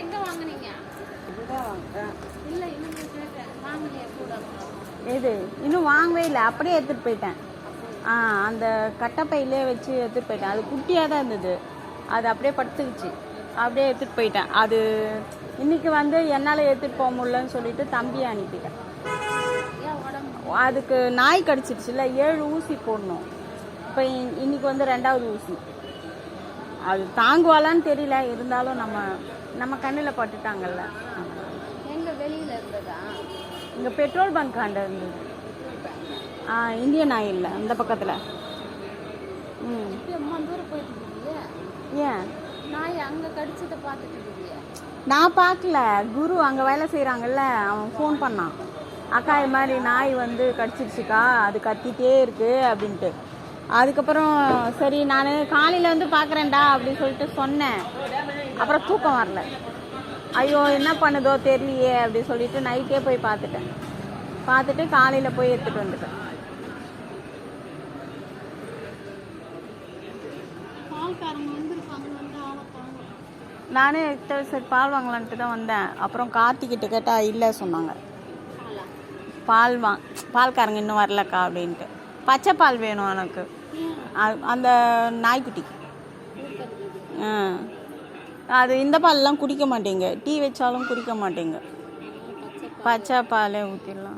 எங்க வாங்குனீங்க? இது இன்னும் வாங்கவே இல்லை, அப்படியே எடுத்துகிட்டு போயிட்டேன். அந்த கட்டப்பையிலே வச்சு எடுத்துகிட்டு போயிட்டேன். அது குட்டியாக தான் இருந்தது, அது அப்படியே படுத்துக்குச்சு, அப்படியே எடுத்துகிட்டு போயிட்டேன். அது இன்னைக்கு வந்து என்னால் எடுத்துகிட்டு போக முடியலன்னு சொல்லிட்டு தம்பியை அனுப்பிட்டேன். அதுக்கு நாய் கடிச்சிடுச்சுல, 7 ஊசி போடணும். இப்போ இன்னைக்கு வந்து 2வது ஊசி. அது தாங்குவாளான்னு தெரியல, இருந்தாலும் நம்ம கண்ணில் பட்டுட்டாங்கல்ல. எங்க வெளியில இருந்ததா? இங்கே பெட்ரோல் பங்க் ஆண்ட இருந்தது. இந்தியன் ஆயில் அந்த பக்கத்தில். தூரம் போயிட்டு இருக்கீங்க. ஏன் நாய் அங்கே கடிச்சதை பார்த்துட்டு இருக்கீங்க? நான் பார்க்கல, குரு அங்கே வேலை செய்கிறாங்கல்ல, அவன் ஃபோன் பண்ணான். அக்கா இது மாதிரி நாய் வந்து கடிச்சிருச்சுக்கா, அது கத்திட்டே இருக்கு அப்படின்ட்டு. அதுக்கப்புறம் சரி நான் காலையில் வந்து பார்க்குறேன்டா அப்படின்னு சொல்லிட்டு சொன்னேன். அப்புறம் தூக்கம் வரல, ஐயோ என்ன பண்ணுதோ தெரியலையே அப்படின்னு சொல்லிட்டு நைட்டே போய் பார்த்துட்டு காலையில் போய் எடுத்துகிட்டு வந்துட்டேன். நானே சரி பால் வாங்கலான்ட்டு தான் வந்தேன். அப்புறம் கார்த்திகிட்ட கேட்டால் இல்லை சொன்னாங்க. பால்காரங்க இன்னும் வரலக்கா அப்படின்ட்டு. பச்சை பால் வேணும் எனக்கு, அந்த நாய்க்குட்டி. அது இந்த பால்லாம் குடிக்க மாட்டேங்க, டீ வச்சாலும் குடிக்க மாட்டேங்க. பச்சை பாலே ஊற்றிடலாம்.